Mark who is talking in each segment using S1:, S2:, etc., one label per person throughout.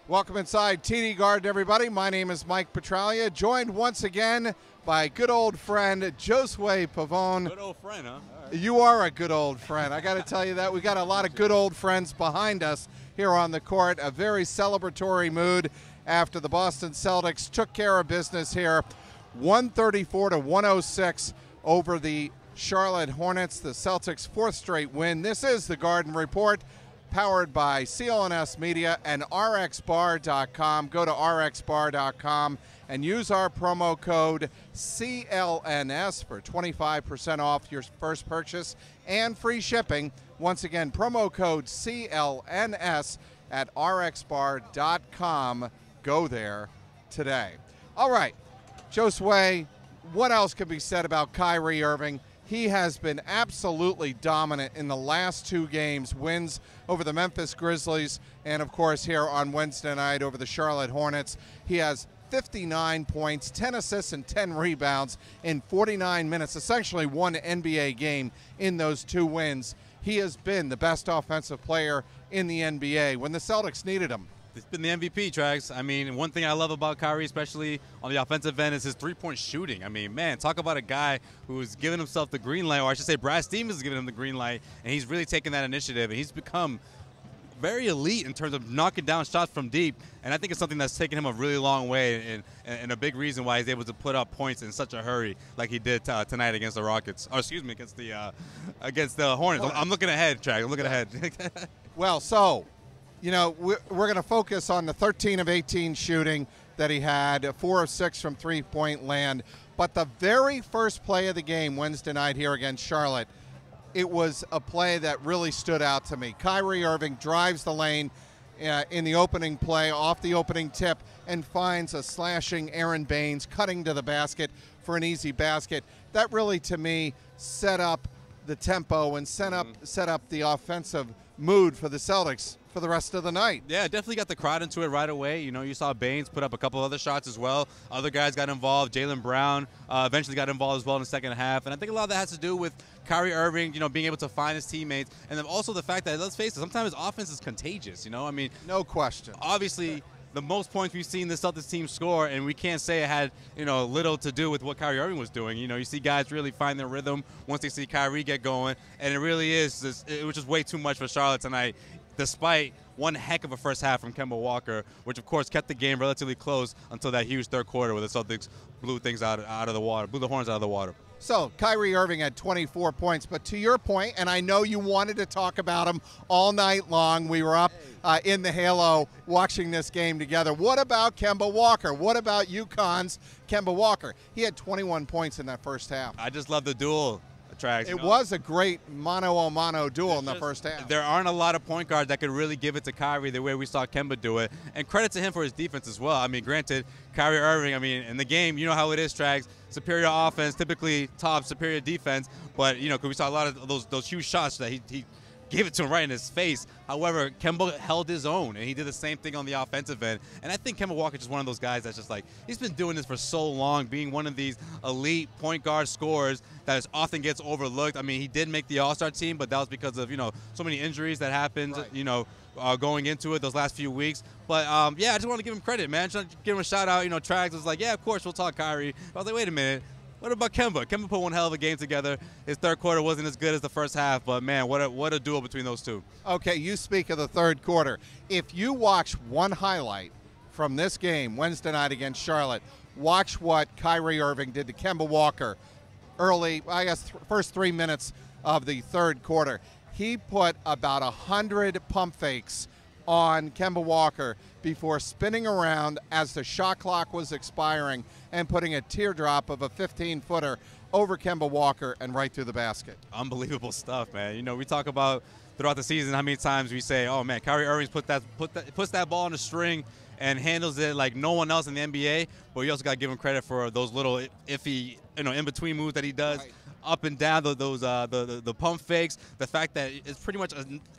S1: Welcome inside TD Garden, everybody. My name is Mike PETRAGLIA, joined once again by good old friend JOSUE PAVON.
S2: Good old friend, huh? All right.
S1: You are a good old friend. I got to tell you that. We got a lot of good old friends behind us here on the court. A very celebratory mood after the Boston Celtics took care of business here, 134-106 over the Charlotte Hornets. The Celtics' fourth straight win. This is the Garden Report, powered by CLNS Media and RXBar.com. Go to RXBar.com and use our promo code CLNS for 25% off your first purchase and free shipping. Once again, promo code CLNS at RXBar.com. Go there today. All right, Josue, what else can be said about KYRIE IRVING? He has been absolutely dominant in the last two games, wins over the Memphis Grizzlies and, of course, here on Wednesday night over the Charlotte Hornets. He has 59 points, 10 assists, and 10 rebounds in 49 minutes, essentially one NBA game in those two wins. He has been the best offensive player in the NBA when the Celtics needed him.
S2: It's been the MVP, Trags. I mean, one thing I love about KYRIE, especially on the offensive end, is his three-point shooting. I mean, man, talk about a guy who's giving himself the green light, or I should say Brad Stevens is giving him the green light, and he's really taking that initiative, and he's become very elite in terms of knocking down shots from deep, and I think it's something that's taken him a really long way, and a big reason why he's able to put up points in such a hurry like he did tonight against the Rockets, or excuse me, against the Hornets. I'm looking ahead, Trags. I'm looking ahead.
S1: Well, so, you know, we're going to focus on the 13 of 18 shooting that he had, 4 of 6 from three-point land. But the very first play of the game Wednesday night here against Charlotte, it was a play that really stood out to me. KYRIE IRVING drives the lane in the opening play, off the opening tip, and finds a slashing Aaron Baines cutting to the basket for an easy basket. That really, to me, set up the tempo and set up the offensive mood for the Celtics for the rest of the night.
S2: Yeah, definitely got the crowd into it right away. You know, you saw Baines put up a couple other shots as well. Other guys got involved. Jaylen Brown eventually got involved as well in the second half. And I think a lot of that has to do with KYRIE IRVING, you know, being able to find his teammates. And then also the fact that, let's face it, sometimes his offense is contagious, you know? I mean,
S1: no question.
S2: Obviously, the most points we've seen the Celtics team score, and we can't say it had, you know, little to do with what KYRIE IRVING was doing. You know, you see guys really find their rhythm once they see KYRIE get going, and it really is, it was just way too much for Charlotte tonight, despite one heck of a first half from Kemba Walker, which of course kept the game relatively close until that huge third quarter where the Celtics blew things out of the water, blew the Hornets out of the water.
S1: So KYRIE IRVING had 24 points, but to your point, and I know you wanted to talk about him all night long, we were up in the halo watching this game together. What about Kemba Walker? What about UConn's Kemba Walker? He had 21 points in that first half.
S2: I just love the duel. Trags,
S1: it was a great mano-a-mano duel in the first half.
S2: There aren't a lot of point guards that could really give it to KYRIE the way we saw Kemba do it. And credit to him for his defense as well. I mean, granted, KYRIE IRVING, I mean, in the game, you know how it is, Trags. Superior offense, typically top superior defense. But, you know, because we saw a lot of those huge shots that he gave it to him right in his face. However, Kemba held his own, and he did the same thing on the offensive end. And I think Kemba Walker is just one of those guys that's just like, he's been doing this for so long, being one of these elite point guard scorers that often gets overlooked. I mean, he did make the All-Star team, but that was because of, you know, so many injuries that happened, right, you know, going into it those last few weeks. But, yeah, I just want to give him credit, man. Just give him a shout-out. You know, Trags was like, yeah, of course, we'll talk KYRIE. I was like, wait a minute. What about Kemba? Kemba put one hell of a game together. His third quarter wasn't as good as the first half, but, man, what a duel between those two.
S1: Okay, you speak of the third quarter. If you watch one highlight from this game Wednesday night against Charlotte, watch what KYRIE IRVING did to Kemba Walker early, I guess, first 3 minutes of the third quarter. He put about 100 pump fakes on Kemba Walker before spinning around as the shot clock was expiring and putting a teardrop of a 15-footer over Kemba Walker and right through the basket.
S2: Unbelievable stuff, man. You know, we talk about throughout the season how many times we say, oh, man, KYRIE IRVING puts that ball on a string and handles it like no one else in the NBA, but you also got to give him credit for those little iffy, you know, in-between moves that he does. Right. Up and down, the pump fakes, the fact that it's pretty much,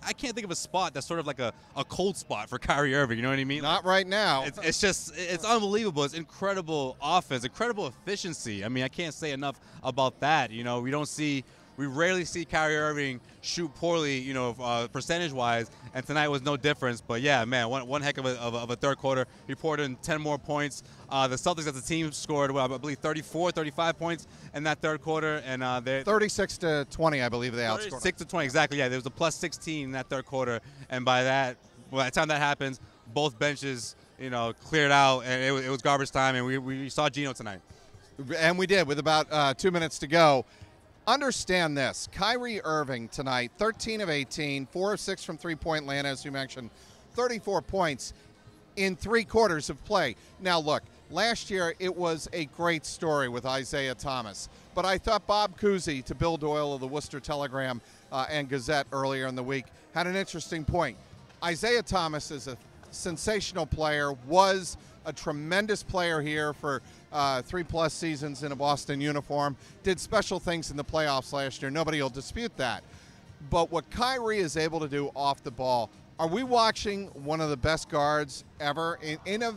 S2: I can't think of a spot that's sort of like a cold spot for KYRIE IRVING, you know what I mean?
S1: Not right now.
S2: It's just, it's unbelievable. It's incredible offense, incredible efficiency. I mean, I can't say enough about that. You know, we don't see We rarely see Kyrie Irving shoot poorly, you know, percentage-wise, and tonight was no difference. But yeah, man, one heck of a third quarter. He poured in 10 more points. The Celtics as a team scored, well, I believe, 34, 35 points in that third quarter, and they
S1: 36-20, I believe they outscored.
S2: 36-20, exactly. Yeah, there was a plus 16 in that third quarter, and by the time that happens, both benches, you know, cleared out, and it was garbage time, and we saw Gino tonight.
S1: And we did with about 2 minutes to go. Understand this. Kyrie Irving tonight, 13 of 18, 4 of 6 from three-point land, as you mentioned, 34 points in 3 quarters of play. Now, look, last year it was a great story with Isaiah Thomas, but I thought Bob Cousy, to Bill Doyle of the Worcester Telegram and Gazette earlier in the week, had an interesting point. Isaiah Thomas is a sensational player, was a tremendous player here for 3+ seasons in a Boston uniform, did special things in the playoffs last year. Nobody will dispute that. But what Kyrie is able to do off the ball, are we watching one of the best guards ever in a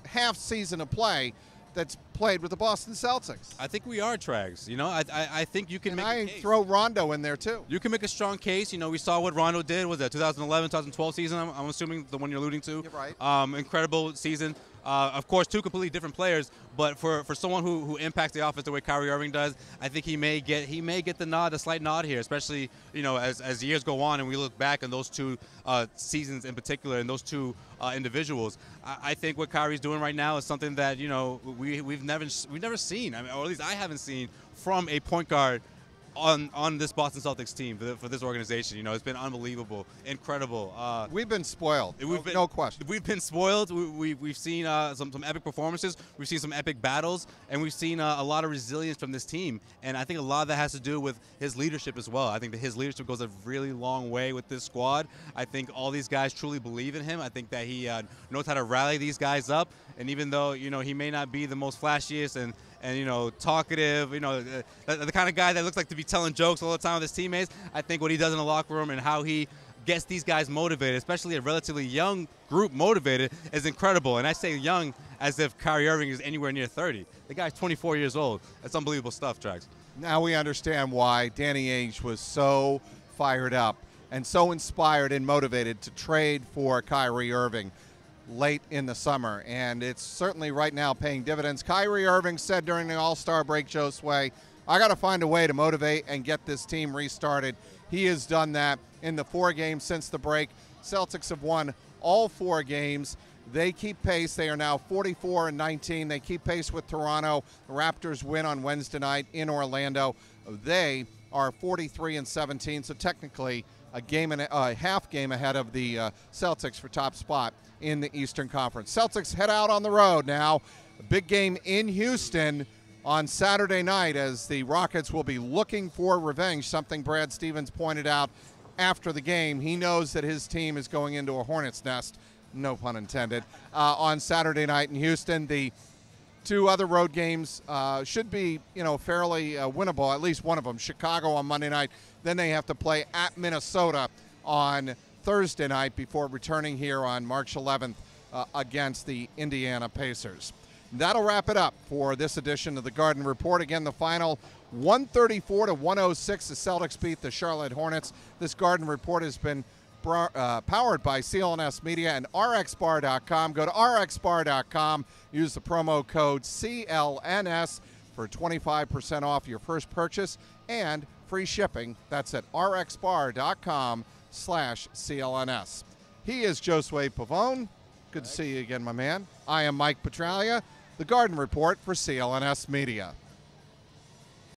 S1: half season of play that's played with the Boston Celtics?
S2: I think we are, Trags. You know, I think you can make a case.
S1: Throw Rondo in there, too.
S2: You can make a strong case. You know, we saw what Rondo did. Was that 2011, 2012 season? I'm assuming the one you're alluding to.
S1: You're right.
S2: Incredible season. Of course, 2 completely different players, but for someone who impacts the offense the way Kyrie Irving does, I think he may get the nod, a slight nod here, especially, you know, as years go on and we look back on those 2 seasons in particular and those 2 individuals. I think what Kyrie's doing right now is something that, you know, we've never seen, I mean, or at least I haven't seen from a point guard on this Boston Celtics team for this organization. You know, it's been unbelievable, incredible.
S1: We've been spoiled. No question.
S2: We've been spoiled. We've seen some epic performances. We've seen some epic battles, and we've seen a lot of resilience from this team. And I think a lot of that has to do with his leadership as well. I think that his leadership goes a really long way with this squad. I think all these guys truly believe in him. I think that he knows how to rally these guys up. And even though, you know, he may not be the most flashiest and you know, talkative, you know, the kind of guy that looks like to be telling jokes all the time with his teammates, I think what he does in the locker room and how he gets these guys motivated, especially a relatively young group motivated, is incredible. And I say young as if Kyrie Irving is anywhere near 30. The guy's 24 years old. That's unbelievable stuff, Trax.
S1: Now we understand why Danny Ainge was so fired up and so inspired and motivated to trade for Kyrie Irving late in the summer, and it's certainly right now paying dividends. Kyrie Irving said during the All-Star break, Josue, I got to find a way to motivate and get this team restarted. He has done that in the 4 games since the break. Celtics have won all 4 games. They keep pace. They are now 44-19. They keep pace with Toronto. The Raptors win on Wednesday night in Orlando. They are 43-17, so technically a half game ahead of the Celtics for top spot in the Eastern Conference. Celtics head out on the road now. A big game in Houston on Saturday night as the Rockets will be looking for revenge, something Brad Stevens pointed out after the game. He knows that his team is going into a hornet's nest, no pun intended, on Saturday night in Houston. The 2 other road games should be, you know, fairly winnable, at least one of them. Chicago on Monday night. Then they have to play at Minnesota on Thursday night before returning here on March 11th against the Indiana Pacers. That'll wrap it up for this edition of the Garden Report. Again, the final 134-106. The Celtics beat the Charlotte Hornets. This Garden Report has been powered by CLNS Media and RXBar.com. Go to RXBar.com. Use the promo code CLNS for 25% off your first purchase and free shipping. That's at RXBar.com/CLNS. He is Josue Pavone. Good to see you again, my man. I am Mike Petraglia, the Garden Report for CLNS Media.